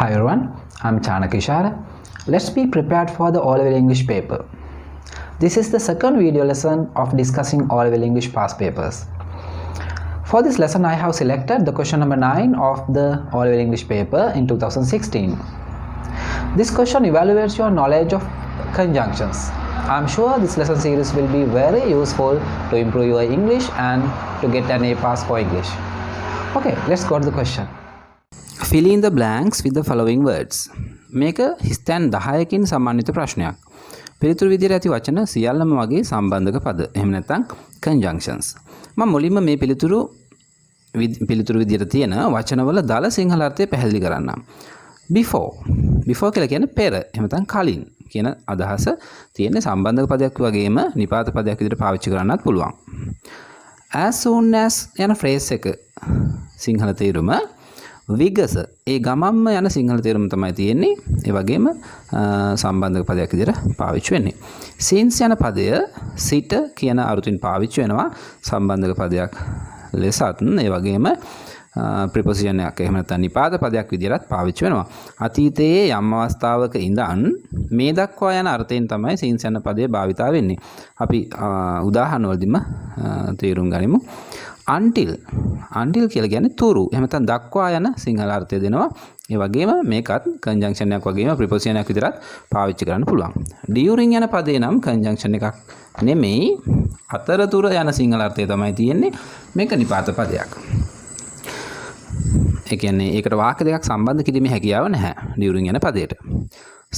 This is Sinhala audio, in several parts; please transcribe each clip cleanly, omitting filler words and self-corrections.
Hi everyone, I'm Chanakishara. Let's be prepared for the O-Level English paper. This is the second video lesson of discussing O-Level English past papers. For this lesson, I have selected the question number 9 of the O-Level English paper in 2016. This question evaluates your knowledge of conjunctions. I'm sure this lesson series will be very useful to improve your English and to get an A pass for English. Okay, let's go to the question. Fill in the blanks with the following words. මේක හිස්තැන් 10කින් සම්බන්ධිත ප්‍රශ්නයක්. පිළිතුරු විදිහට ඇති වචන සියල්ලම වගේ සම්බන්ධක පද. එහෙම නැත්නම් conjunctions. මම මුලින්ම මේ පිළිතුරු විදිහට තියෙන වචනවල දල සිංහල අර්ථය පැහැදිලි කරන්නම්. before කියලා කියන්නේ පෙර. එහෙම නැත්නම් කලින් කියන අදහස තියෙන සම්බන්ධක පදයක් වගේම නිපාත පදයක් විදිහට පාවිච්චි කරන්නත් පුළුවන්. as soon as යන phrase එක සිංහල තේරුම විගස ඒ ගමම්ම යන සිංහල තේරුම තමයි තියෙන්නේ. ඒ වගේම සම්බන්ධක පදයක් විදිහට පාවිච්චි වෙන්නේ. since යන පදය සිට කියන අරුතින් පාවිච්චි වෙනවා සම්බන්ධක පදයක් ලෙසත්. ඒ වගේම ප්‍රිපොසිෂන් එකක් එහෙම නැත්නම් නිපාත පදයක් විදිහට පාවිච්චි වෙනවා. අතීතයේ යම් අවස්ථාවක ඉඳන් මේ දක්වා යන අර්ථයෙන් තමයි since යන පදය භාවිතා වෙන්නේ. අපි උදාහරණ වලදීම තේරුම් ගනිමු. until කියලා කියන්නේ තුරු. එහෙම නැත්නම් දක්වා යන සිංහල අර්ථය දෙනවා. ඒ වගේම මේකත් conjunction එකක් වගේම preposition එකක් විතරක් පාවිච්චි කරන්න පුළුවන්. during යන පදේ නම් conjunction එකක් නෙමෙයි. අතරතුර යන සිංහල අර්ථය තමයි තියෙන්නේ. මේක නිපාත පදයක්. ඒ කියන්නේ ඒකට වාක්‍ය දෙකක් සම්බන්ධ කිරීමේ හැකියාව නැහැ during යන පදයට.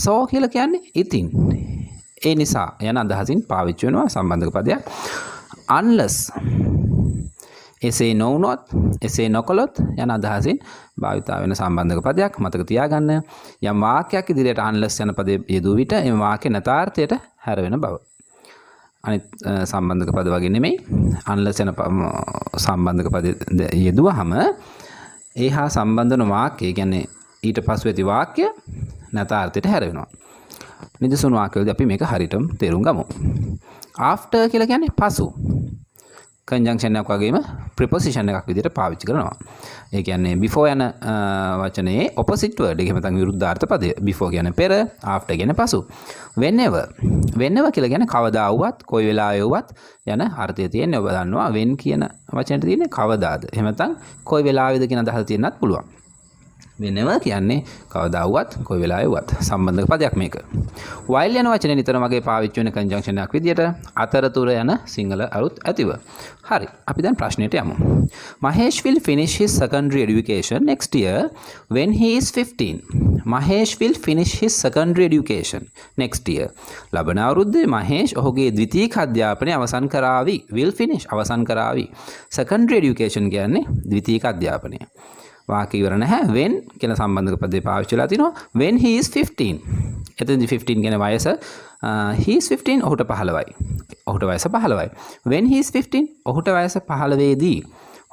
so කියලා කියන්නේ ඉතින්. ඒ නිසා යන අදහසින් පාවිච්චි වෙනවා සම්බන්ධක පදයක්. unless එසේ නොවුනොත් එසේ නොකළොත් යන අදහසින් භාවිතා වෙන සම්බන්ධක පදයක්. මතක තියාගන්න යම් වාක්‍යයක් ඉදිරියට unless යන පදේ යෙදුව විට එම වාක්‍ය නැතාර්ථයට හැරවෙන බව. අනිත් සම්බන්ධක පද වගේ නෙමෙයි. unless යන සම්බන්ධක පද යෙදුවහම ඒහා සම්බන්ධ වන වාක්‍ය කියන්නේ ඊට පසු ඇති වාක්‍ය නැතාර්ථයට හැරවෙනවා. නිදසුන් වාක්‍යවලදී අපි මේක හරියටම තේරුම් ගමු. after කියලා කියන්නේ පසු. conjunction එකක් වගේම preposition එකක් විදිහට පාවිච්චි කරනවා. ඒ කියන්නේ before යන වචනේ opposite word එක එහෙම නැත්නම් විරුද්ධාර්ථ පදය. before කියන්නේ පෙර, after කියන්නේ පසු. whenever කියලා කියන්නේ කවදා වුවත්, කොයි වෙලාවෙ වුවත් යන අර්ථය තියෙන්නේ. ඔබ දන්නවා when කියන වචනේට තියෙන්නේ කවදාද. එහෙම නැත්නම් කොයි වෙලාවෙද කියන අදහස තියෙන්නත් පුළුවන්. whenever කියන්නේ කවදා වුවත්, කොයි වෙලාවෙ වුවත් සම්බන්ධක පදයක් මේක. while යන වචනේ නිතරම වගේ පාවිච්චි වෙන conjunction එකක් විදිහට අතරතුර යන සිංහල අරුත් ඇතිව. හරි. අපි දැන් ප්‍රශ්නෙට යමු. Mahesh will finish his secondary education next year when he is 15. Mahesh will finish his secondary education next year. ලබන අවුරුද්දේ මහේෂ් ඔහුගේ ද්විතීක අධ්‍යාපනය අවසන් කරાવી. will finish අවසන් කරાવી. secondary education කියන්නේ ද්විතීක අධ්‍යාපනය. වාක්‍ය ඉවර නැහැ. when කියන සම්බන්ධක පදේ පාවිච්චි වෙලා තිනවා. when he is 15. එතනදී 15 කියන වයස he is 15 ඔහුට 15යි. ඔහුට වයස 15යි. when he is 15 ඔහුට වයස 15 දී.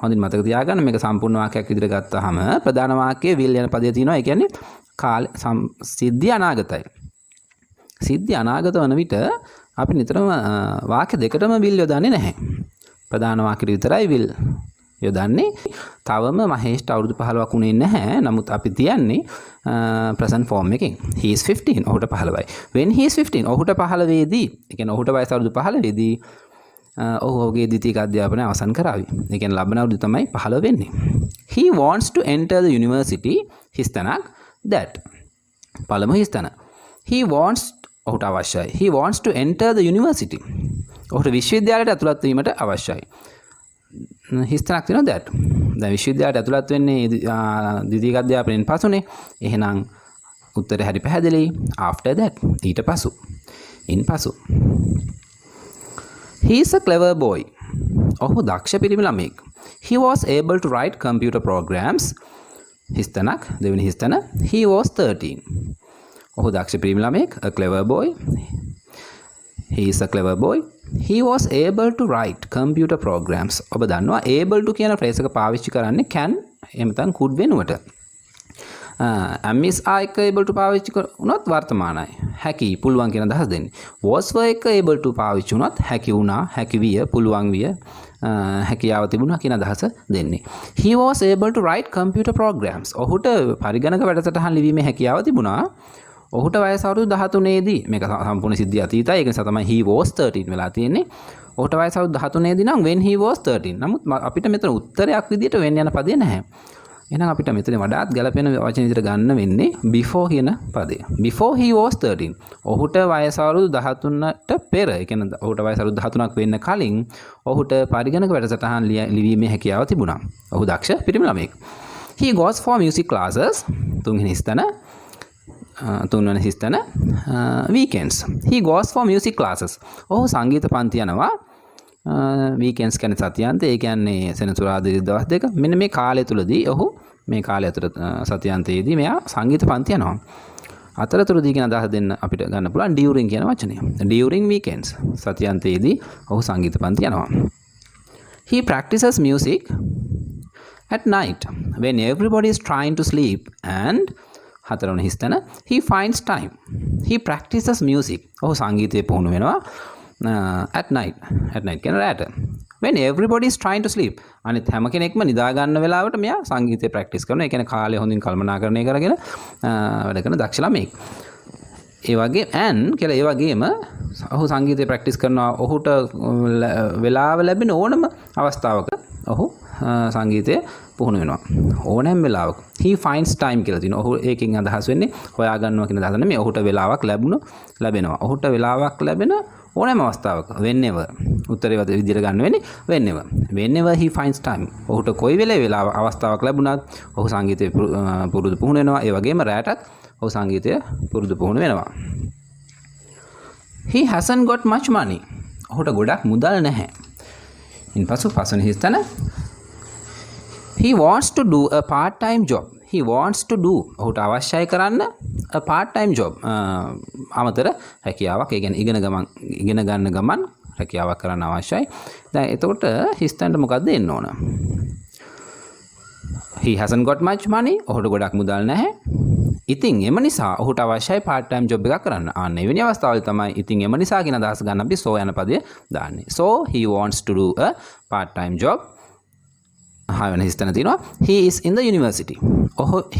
හොඳින් මතක තියාගන්න මේක සම්පූර්ණ වාක්‍යයක් විදිහට ගත්තාම ප්‍රධාන වාක්‍යයේ will යන පදේ තියෙනවා. ඒ කියන්නේ කාල සිද්ධිය අනාගතයි. සිද්ධිය අනාගත වන විට අපි නිතරම වාක්‍ය දෙකටම will යොදන්නේ නැහැ. ප්‍රධාන වාක්‍යෙට විතරයි will යොදන්නේ. තවම මහේෂ්ට අවුරුදු 15ක් උනේ නැහැ. නමුත් අපි තියන්නේ present form එකෙන්. he is 15 ඔහුට 15යි. when he is 15 ඔහුට 15 දී. ඒ කියන්නේ ඔහුට වයස අවුරුදු 15 දී ඔහුගේ ද්විතීක අධ්‍යාපනය අවසන් කරાવી. ඒ කියන්නේ ලබන අවුරුදු තමයි 15 වෙන්නේ. he wants to enter the university හිස්තැනක් that. පළමු හිස්තැන. he wants ඔහුට අවශ්‍යයි. he wants to enter the university. ඔහුට විශ්වවිද්‍යාලයට ඇතුළත් වීමට අවශ්‍යයි. හිස්තැනක් තියෙනවා that. දැන් විශ්වවිද්‍යාලයට ඇතුළත් වෙන්නේ ද්විතීක අධ්‍යාපනයෙන් පසුනේ. එහෙනම් උත්තරය හරි පැහැදිලි. after that ඊට පසු. ඉන් පසු. he is a clever boy. ඔහු දක්ෂ පිරිමි ළමයෙක්. he was able to write computer programs. හිස්තැනක් දෙවෙනි හිස්තැන. he was 13. ඔහු දක්ෂ පිරිමි ළමයෙක්. a clever boy. he is a clever boy. he was able to write computer programs. ඔබ දන්නවා able to කියන phrase එක පාවිච්චි කරන්නේ can එහෙම නැත්නම් could වෙනුවට. am is are එක able to පාවිච්චි වුණොත් වර්තමානයි. හැකි පුළුවන් කියන අදහස දෙන්නේ. was were එක able to පාවිච්චි වුණොත් හැකි වුණා, හැකි විය, පුළුවන් විය හැකියාව තිබුණා කියන අදහස දෙන්නේ. He was able to write computer programs. ඔහුට පරිගණක වැඩසටහන් ලිවීමේ හැකියාව තිබුණා. ඔහුට වයස අවුරුදු 13 දී මේක සම්පූර්ණ සිද්ධිය අතීතයි. ඒක නිසා තමයි he was 13 වෙලා තියෙන්නේ. ඔහුට වයස අවුරුදු 13 දී නම් when he was 13. නමුත් අපිට මෙතන උත්තරයක් විදියට when යන පදේ නැහැ. එහෙනම් අපිට මෙතන වඩාත් ගැළපෙන වචන විදිහට ගන්න වෙන්නේ before කියන පදේ. Before he was 13. ඔහුට වයස අවුරුදු 13ට පෙර, ඒ කියන්නේ ඔහුට වයස අවුරුදු 13ක් වෙන්න කලින් ඔහුට පරිගණක වැඩසටහන් ලිවීමේ හැකියාව තිබුණා. ඔහු දක්ෂ පිරිමි ළමයෙක්. He goes for music classes. තුන්වෙනි හිස්තන weekends. He goes for music classes. ඔහු සංගීත පන්ති යනවා. weekends කියන්නේ සතියාන්තය. ඒ කියන්නේ සෙනසුරාදා දවස් දෙක. මෙන්න මේ කාලය තුලදී ඔහු මේ කාලය ඇතුළත සතියාන්තයේදී මෙයා සංගීත පන්ති යනවා. අතරතුරදී කියන අදහස දෙන්න අපිට ගන්න පුළුවන් during කියන වචනය. During weekends. සතියාන්තයේදී ඔහු සංගීත පන්ති යනවා. He practices music at night when everybody is trying to sleep and හතරවන හිස්තන he finds time. He practices music. ඔහු සංගීතය පුහුණු වෙනවා at night කියන රැට. when everybody is trying to sleep. අනිත් හැම කෙනෙක්ම නිදා ගන්න වෙලාවට මෙයා සංගීතය ප්‍රැක්ටිස් කරනවා. ඒ කියන්නේ කාලය හොඳින් කල්පනාකරණය කරගෙන වැඩ කරන දක්ෂ ළමෙක්. ඒ වගේ and කියලා ඒ වගේම ඔහු සංගීතය ප්‍රැක්ටිස් කරනවා. ඔහුට වෙලාව ලැබෙන ඕනම අවස්ථාවක ඔහු සංගීතය පුහුණු වෙනවා. ඕනෑම වෙලාවක he finds time කියලා තියෙනවා. ඔහු ඒකෙන් අදහස් වෙන්නේ හොයා ගන්නවා කියන අදහස නෙමෙයි. ඔහුට වෙලාවක් ලැබෙනවා. ඔහුට වෙලාවක් ලැබෙන ඕනෑම අවස්ථාවක whenever උත්තරේ විදිහට ගන්න වෙන්නේ whenever he finds time. ඔහුට කොයි වෙලාව අවස්ථාවක් ලැබුණත් ඔහු සංගීතය පුහුණු වෙනවා. ඒ වගේම රැටත් ඔහු සංගීතය පුහුණු වෙනවා. he hasn't got much money. ඔහුට ගොඩක් මුදල් නැහැ. ඉන්පසු පස්වෙනි හිස්තන he wants to do a part time job. He wants to do ඔහුට අවශ්‍යයි කරන්න a part time job. අමතර හැකියාවක්. ඒ කියන්නේ ඉගෙන ගන්න ගමන් හැකියාවක් කරන්න අවශ්‍යයි. දැන් එතකොට හිස්තැනට මොකක්ද එන්න ඕන? he hasn't got much money. ඔහුට ගොඩක් මුදල් නැහැ. ඉතින් එම නිසා ඔහුට අවශ්‍යයි part time job එකක් කරන්න. අන්න එවැනි අවස්ථාවල තමයි ඉතින් එම නිසා කියන අදහස ගන්න අපි so යන පදය දාන්නේ. So he wants to do a part time job. වෙන හිස්තැන තියෙනවා he is in the university.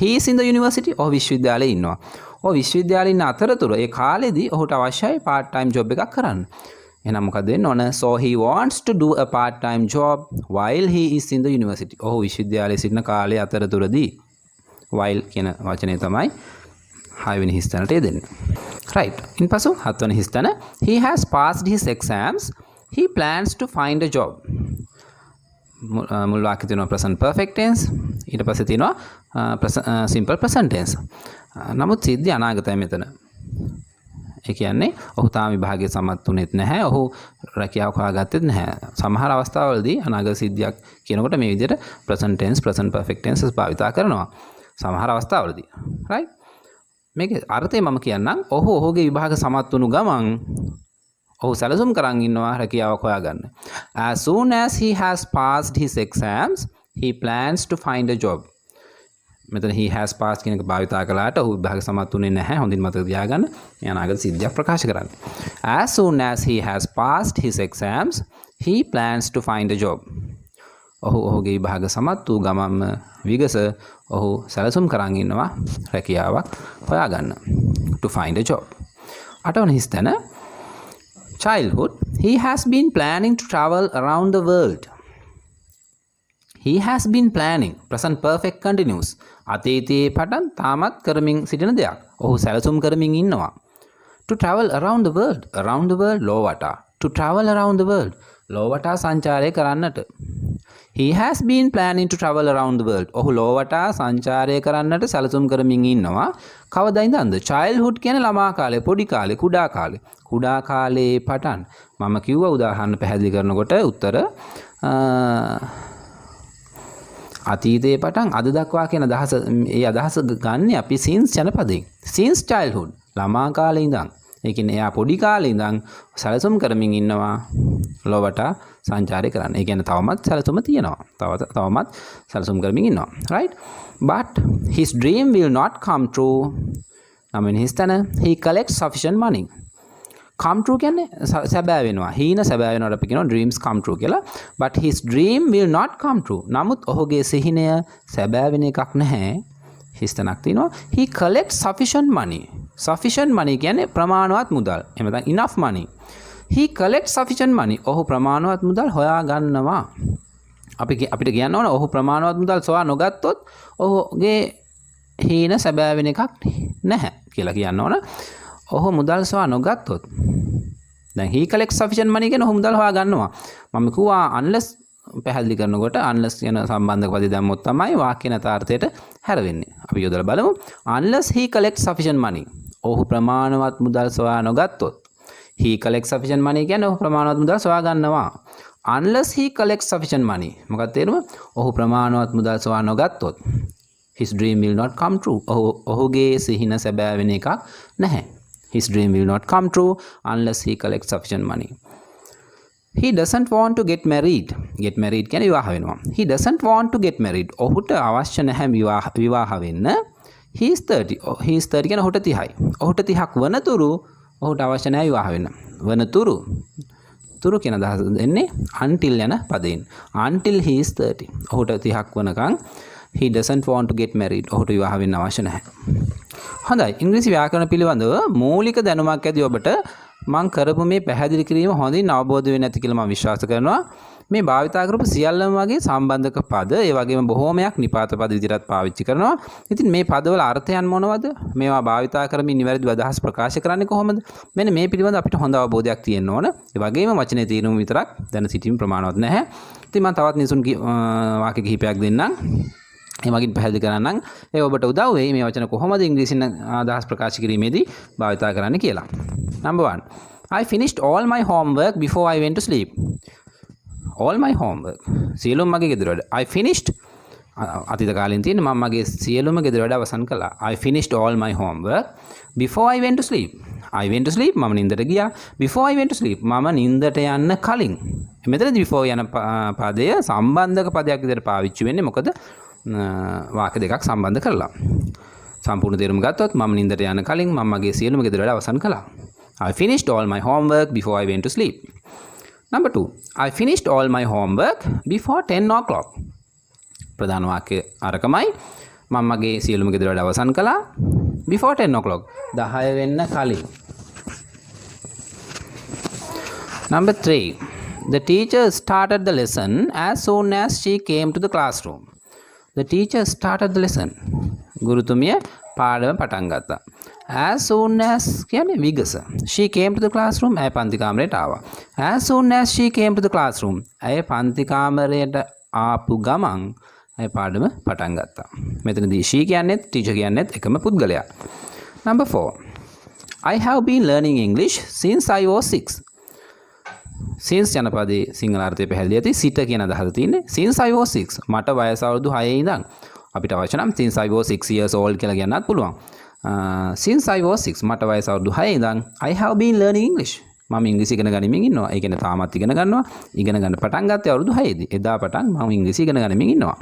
he is in the university. ඔහු විශ්වවිද්‍යාලයේ ඉන්නවා. ඔහු විශ්වවිද්‍යාලයේ ඉන්න අතරතුර ඒ කාලෙදී ඔහුට අවශ්‍යයි part time job එකක් කරන්න. එහෙනම් මොකද වෙන්න ඕන? so he wants to do a part time job while he is in the university. ඔහු විශ්වවිද්‍යාලයේ සිටින කාලයේ අතරතුරදී while කියන වචනේ තමයි 6 වෙනි හිස්තැනට දෙන්නේ. right. ඉන්පසු 7 වෙනි හිස්තැන he has passed his exams. He plans to find a job. මුල් වාක්‍යය තියෙනවා present perfect tense. ඊට පස්සේ තියෙනවා simple present tense. නමුත් සිද්ධිය අනාගතයි මෙතන. ඒ කියන්නේ ඔහු තාම විභාගයේ සමත් වුණෙත් නැහැ. ඔහු රැකියාවක් හොයාගත්තෙත් නැහැ. සමහර අවස්ථාවලදී අනාගත සිද්ධියක් කියනකොට මේ විදිහට present tense present perfect tenses භාවිතා කරනවා. සමහර අවස්ථාවලදී. right? මේකේ අර්ථය මම කියන්නම්. ඔහුගේ විභාග සමත් වුණු ගමන් ඔහු සැලසුම් කරන් ඉන්නවා රැකියාවක් හොයාගන්න. As soon as he has passed his exams, he plans to find a job. මෙතන he has passed කියන එක භාවිතා කළාට ඔහු විභාග සමත් වුණේ නැහැ. හොඳින් මතක තියාගන්න. මේ අනාගත සිද්ධියක් ප්‍රකාශ කරන්නේ. As soon as he has passed his exams, he plans to find a job. ඔහුගේ විභාග සමත් වූ ගමන්ම විගස ඔහු සැලසුම් කරන් ඉන්නවා රැකියාවක් හොයාගන්න. To find a job. 8 වෙනි හිස්තැන childhood. He has been planning to travel around the world. He has been planning. Present perfect continuous. අතීතයේ පටන් තාමත් කරමින් සිටින දෙයක්. ඔහු සැලසුම් කරමින් ඉන්නවා. To travel around the world. Around the world ලෝවටා. To travel around the world. ලෝවටා සංචාරය කරන්නට. He has been planning to travel around the world. ඔහු ලෝවටා සංචාරය කරන්නට සැලසුම් කරමින් ඉන්නවා. කවදා ඉඳන්ද? childhood කියන්නේ ළමා කාලේ, පොඩි කාලේ, කුඩා කාලේ. කුඩා කාලේ පටන් මම කිව්ව උදාහරණ පැහැදිලි කරනකොට උත්තර අතීතයේ පටන් අද දක්වා කියන අදහස අදහස ගන්න අපි since යන පදයෙන්. since childhood ළමා කාලේ ඉඳන්. ඒ කියන්නේ එයා පොඩි කාලේ ඉඳන් සැලසුම් කරමින් ඉන්නවා ලොවට සංචාරය කරන්න. ඒ කියන්නේ තවමත් සැලසුම තියෙනවා. තවමත් සැලසුම් කරමින් ඉන්නවා. right? But his dream will not come true. I mean, he collects sufficient money. come true කියන්නේ සැබෑ වෙනවා. හීන සැබෑ වෙනවට අපි කියනවා dreams come true කියලා. But his dream will not come true. නමුත් ඔහුගේ සිහිනය සැබෑ වෙන එකක් නැහැ. හිස්තනක් තියෙනවා. He collects sufficient money. Sufficient money කියන්නේ ප්‍රමාණවත් මුදල්. එහෙම නැත්නම් enough money. He collects sufficient money. ඔහු ප්‍රමාණවත් මුදල් හොයා ගන්නවා. අපිට කියන්න ඕන ඔහු ප්‍රමාණවත් මුදල් සොයා නොගත්තොත් ඔහුගේ හීන සැබෑ වෙන එකක් නැහැ කියලා කියන්න ඕන. ඔහු මුදල් සොයා නොගත්තොත් දැන් he collects sufficient money කියන ඔහු මුදල් හොයා ගන්නවා. මම කිව්වා unless පැහැදිලි කරනකොට unless කියන සම්බන්ධක පදේ දැම්මොත් තමයි වාක්‍ය නැතාර්ථයට හැරෙන්නේ. අපි යොදලා බලමු. Unless he collects sufficient money. ඔහු ප්‍රමාණවත් මුදල් සොයා නොගත්තොත්. He collects sufficient money කියන්නේ ඔහු ප්‍රමාණවත් මුදල් සොයා ගන්නවා. Unless he collects sufficient money. මොකක්ද තේරුම? ඔහු ප්‍රමාණවත් මුදල් සොයා නොගත්තොත් his dream will not come true. ඔහුගේ සිහින සැබෑ වෙන එකක් නැහැ. His dream will not come true unless he collects sufficient money. He doesn't want to get married. Get married කියන්නේ විවාහ වෙනවා. He doesn't want to get married. ඔහුට අවශ්‍ය නැහැ විවාහ වෙන්න. He is 30. He is 30 කියන්නේ ඔහුට 30යි. ඔහුට 30ක් වනතුරු ඔහුට අවශ්‍ය නැහැ විවාහ වෙන්න. වනතුරු තුරු කියන අදහස දෙන්නේ until යන පදයෙන්. Until he is 30. ඔහුට 30ක් වනකම් he doesn't want to get married. ඔහුට විවාහ වෙන්න අවශ්‍ය නැහැ. හොඳයි. ඉංග්‍රීසි ව්‍යාකරණ පිළිබඳව මූලික දැනුමක් ඇති ඔබට මම කරපු මේ පැහැදිලි කිරීම හොඳින් අවබෝධ වෙන්නේ නැති කියලා මම විශ්වාස කරනවා. මේ භාවිතා කරපු සියල්ලම වගේ සම්බන්ධක පද, ඒ වගේම බොහෝමයක් නිපාත පද විදිහට පාවිච්චි කරනවා. ඉතින් මේ පදවල අර්ථයන් මොනවද? මේවා භාවිතා කරමින් නිවැරදිව අදහස් ප්‍රකාශ කරන්නේ කොහොමද? මෙන්න මේ පිළිබඳව අපිට හොඳ අවබෝධයක් තියෙන්න ඕන. ඒ වගේම වචනේ තේරුම විතරක් දැන සිටීම ප්‍රමාණවත් නැහැ. ඉතින් මම තවත් නිසුන් වාක්‍ය කිහිපයක් දෙන්නම්. ඒ වගේ පැහැදිලි කරන්නම්. ඒ ඔබට උදව් වෙයි මේ වචන කොහොමද ඉංග්‍රීසියෙන් අදහස් ප්‍රකාශ කිරීමේදී භාවිතා කරන්න කියලා. Number 1. I finished all my homework before I went to sleep. All my homework. සියලුම මගේ ගෙදර වැඩ. I finished අතීත කාලෙන් තියෙන මම මගේ සියලුම ගෙදර වැඩ අවසන් කළා. I finished all my homework before I went to sleep. I went to sleep මම නින්දට ගියා. Before I went to sleep මම නින්දට යන්න කලින්. මෙතනදී before යන පදය සම්බන්ධක පදයක් විදිහට පාවිච්චි වෙන්නේ මොකද? වාක්‍ය දෙකක් සම්බන්ධ කරලා. සම්පූර්ණ තේරුම ගත්තොත් මම නින්දට යන කලින් මම මගේ සියලුම ගෙදර වැඩ අවසන් කළා. I finished all my homework before I went to sleep. Number 2. I finished all my homework before 10 o'clock. ප්‍රධාන වාක්‍ය අරකමයි මම මගේ සියලුම ගෙදර වැඩ අවසන් කළා before 10 o'clock. 10 වෙන්න කලින්. Number 3. The teacher started the lesson as soon as she came to the classroom. The teacher started the lesson. ගුරුතුමිය පාඩම පටන් ගත්තා. As soon as කියන්නේ විගස. She came to the classroom. ඇය පන්ති කාමරයට ආවා. As soon as she came to the classroom. ඇය පන්ති කාමරයට ආපු ගමන් ඇය පාඩම පටන් ගත්තා. මෙතනදී she කියන්නේත් teacher කියන්නේත් එකම පුද්ගලයා. Number 4. I have been learning English since I was 6. since යන පදේ සිංහල අර්ථය පැහැදිලි ඇති. සිට කියන අදහස තියෙන්නේ since I was 6. මට වයස අවුරුදු 6 ඉඳන් අපිට අවශ්‍ය නම් since I was 6 years old කියලා කියන්නත් පුළුවන්. Since I was 6 මට වයස අවුරුදු 6 ඉඳන් I have been learning English. මම ඉංග්‍රීසි ඉගෙන ගනිමින් ඉන්නවා. ඒ කියන්නේ තාමත් ඉගෙන ගන්නවා. ඉගෙන ගන්න පටන් ගත්තේ අවුරුදු 6 දී. එදා පටන් මම ඉංග්‍රීසි ඉගෙන ගනිමින් ඉන්නවා.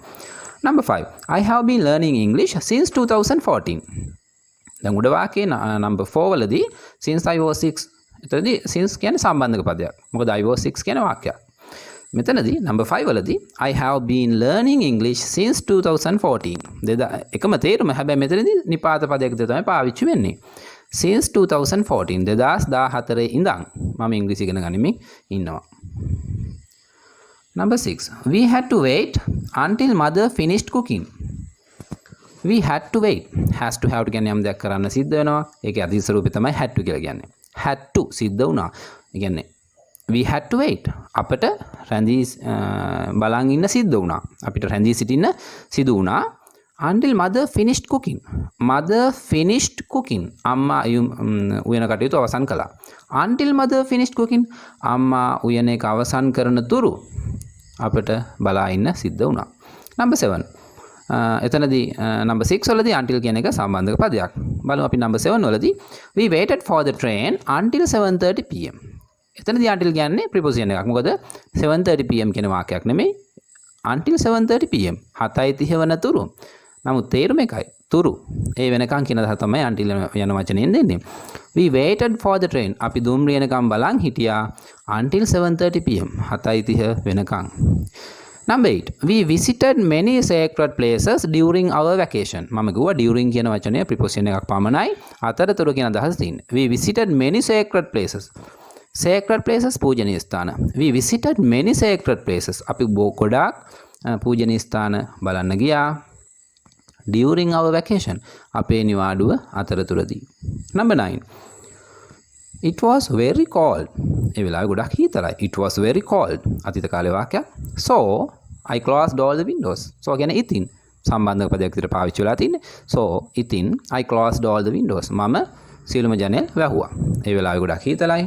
Number 5. I have been learning English since 2014. දැන් උඩ වාක්‍යයේ number 4 වලදී since I was 6 එතනදී since කියන්නේ සම්බන්ධක පදයක්. මොකද I was 6 කියන වාක්‍යයක්. මෙතනදී number 5 වලදී I have been learning English since 2014. එකම තේරුම හැබැයි මෙතනදී නිපාත පදයක තමයි පාවිච්චි වෙන්නේ. Since 2014 2014 ඉඳන් මම ඉංග්‍රීසි ඉගෙන ගනිමින් ඉන්නවා. Number 6. We had to wait until mother finished cooking. We had to wait. Has to have to කියන්නේ යම් දෙයක් කරන්න සිද්ධ වෙනවා. ඒකේ අධිස රූපේ තමයි had to කියලා කියන්නේ. Had to සිද්ධ වුණා. ඒ කියන්නේ we had to wait. අපට රැඳී බලන් ඉන්න සිද්ධ වුණා. අපිට රැඳී සිටින්න සිදු වුණා. Until mother finished cooking. Mother finished cooking. අම්මා උයන කටයුතු අවසන් කළා. Until mother finished cooking. අම්මා උයන එක අවසන් කරන තුරු අපට බලා ඉන්න සිද්ධ වුණා. Number 7. එතනදී number 6 වලදී until කියන එක සම්බන්ධක පදයක්. බලමු අපි number 7 වලදී we waited for the train until 7:30 pm. එතනදී until කියන්නේ preposition එකක්. මොකද 7:30 pm කියන වාක්‍යයක් නෙමෙයි. until 7:30 pm 7:30 වනතුරු නමුත් තේරුම එකයි. තුරු. ඒ වෙනකන් කියන දහ තමයි until යන වචනයෙන් දෙන්නේ. We waited for the train. අපි දුම්රිය යනකම් බලන් හිටියා until 7:30 pm. 7:30 වෙනකන්. Number 8. We visited many sacred places during our vacation. මම කිව්වා during කියන වචනය preposition එකක් පමණයි. අතරතුර කියන අදහස තියෙන්නේ. We visited many sacred places. Sacred places පූජනීය ස්ථාන. We visited many sacred places. අපි ගොඩාක් පූජනීය ස්ථාන බලන්න ගියා. During our vacation. අපේ නිවාඩුව අතරතුරදී. Number 9. It was very cold. ඒ වෙලාවේ ගොඩක් හීතරයි. It was very cold. අතීත කාලේ වාක්‍යයක්. So I closed all the windows. So කියන්නේ ඉතින් සම්බන්ධක පදයක් විතර පාවිච්චි වෙලා තින්නේ. So ඉතින් I closed all the windows. මම සියලුම ජනෙල් වැහුවා. ඒ වෙලාවේ ගොඩක් හීතලයි.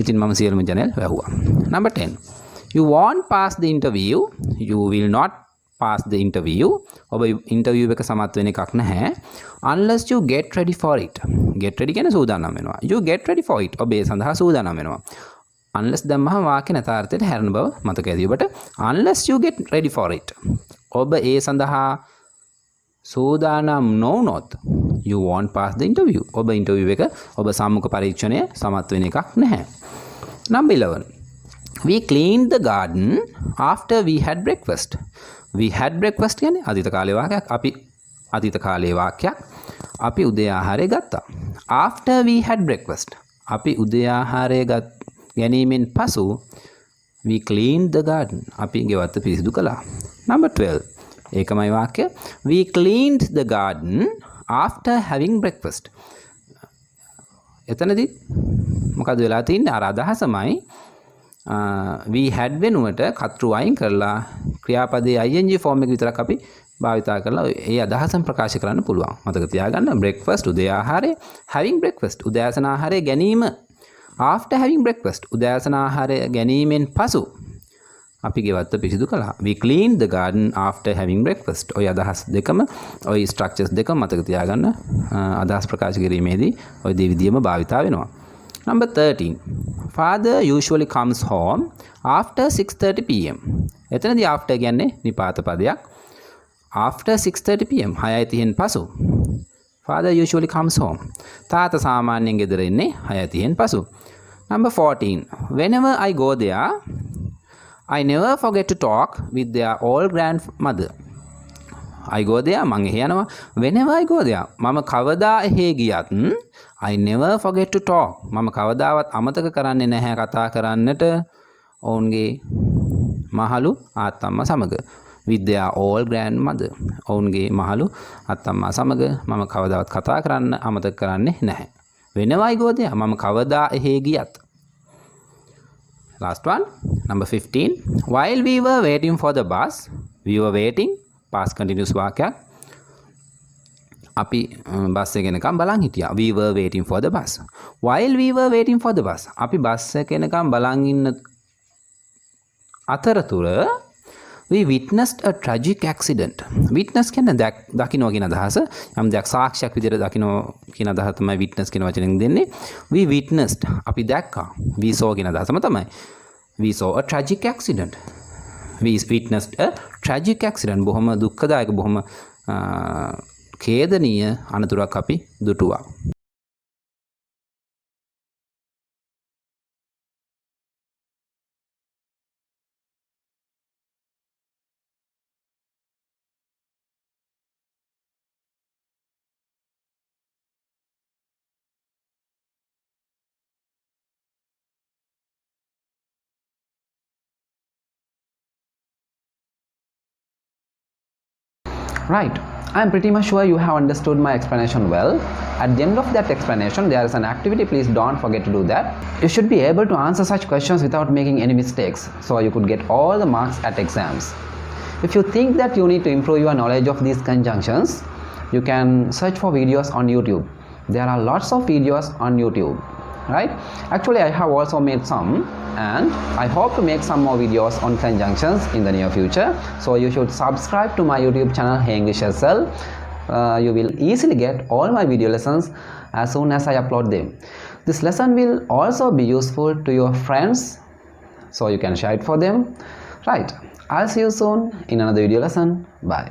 ඉතින් මම සියලුම ජනෙල් වැහුවා. Number 10. You won't pass the interview. You will not pass the interview. ඔබ interview එක සමත් වෙන එකක් නැහැ. Unless you get ready for it. Get ready කියන්නේ සූදානම් වෙනවා. You get ready for it. ඔබ ඒ සඳහා සූදානම් වෙනවා. Unless දැම්මම වාක්‍ය නැතාර්ථයට හැරෙන බව මතක ඇති ඔබට. Unless you get ready for it. ඔබ ඒ සඳහා සූදානම් නොවුනොත් you won't pass the interview. ඔබ interview එක ඔබ සම්මුඛ පරීක්ෂණය සමත් වෙන එකක් නැහැ. Number 11. We cleaned the garden after we had breakfast. We had breakfast කියන්නේ අතීත කාලේ වාක්‍යයක්. අපි අතීත කාලේ වාක්‍යයක්. අපි උදේ ආහාරය ගත්තා. After we had breakfast. අපි උදේ ආහාරය ගැනීමෙන් පසු we cleaned the garden. අපි ගෙවත්ත පිරිසිදු කළා. Number 12. ඒකමයි වාක්‍ය. We cleaned the garden after having breakfast. එතනදී මොකද වෙලා තින්නේ? අර අදහසමයි we had වෙනුවට කතෘ අයින් කරලා ක්‍රියාපදයේ ing ෆෝම් එක විතරක් අපි භාවිතා කරලා ඒ අදහසම ප්‍රකාශ කරන්න පුළුවන්. මතක තියාගන්න breakfast උදේ ආහාරය, having breakfast උදෑසන ආහාරය ගැනීම, after having breakfast උදෑසන ආහාරය ගැනීමෙන් පසු අපි ගෙවත්ත පිරිසිදු කළා. We cleaned the garden after having breakfast. ඔය අදහස් දෙකම ඔය structures දෙකම මතක තියාගන්න අදහස් ප්‍රකාශ කිරීමේදී ඔය දෙවිදියම භාවිතා වෙනවා. Number 13. Father usually comes home after 6:30 pm. එතනදී after කියන්නේ නිපාත පදයක්. After 6:30 pm 6:30න් පසු. Father usually comes home. තාත්තා සාමාන්‍යයෙන් ගෙදර එන්නේ 6:30න් පසු. Number 14. Whenever I go there, I never forget to talk with their old grandmother. I go there මං එහෙ යනවා. Whenever I go there මම කවදා එහෙ ගියත් I never forget to talk. මම කවදාවත් අමතක කරන්නේ නැහැ කතා කරන්නට ඔවුන්ගේ මහලු ආත්තම්මා සමග. With their old grandmother. ඔවුන්ගේ මහලු අත්තම්මා සමග මම කවදාවත් කතා කරන්න අමතක කරන්නේ නැහැ. Whenever I go there මම කවදා එහෙ ගියත්. Last one. Number 15. While we were waiting for the bus, we were waiting. Past continuous වාක්‍යයක්. අපි බස් එක එනකම් බලන් හිටියා. We were waiting for the bus. While we were waiting for the bus. අපි බස් එක එනකම් බලන් ඉන්න අතරතුර we witnessed a tragic accident. Witness කියන්නේ දකින්න කියන අදහස. යම් දෙයක් සාක්ෂියක් විදිහට දකින්න කියන අදහස තමයි witness කියන වචනෙන් දෙන්නේ. We witnessed අපි දැක්කා. We saw කියන අදහසම තමයි. We saw a tragic accident. We witnessed a tragic accident. බොහොම දුක්ඛදායක බොහොම ඛේදනීය අනතුරක් අපි දුටුවා. Right. I am pretty much sure you have understood my explanation well. At the end of that explanation, there is an activity. Please don't forget to do that. You should be able to answer such questions without making any mistakes, so you could get all the marks at exams. If you think that you need to improve your knowledge of these conjunctions, you can search for videos on YouTube. There are lots of videos on YouTube, right? Actually, I have also made some, and I hope to make some more videos on conjunctions in the near future. So you should subscribe to my YouTube channel, Hey English SL. You will easily get all my video lessons as soon as I upload them. This lesson will also be useful to your friends, so you can share it for them. Right. I'll see you soon in another video lesson. Bye.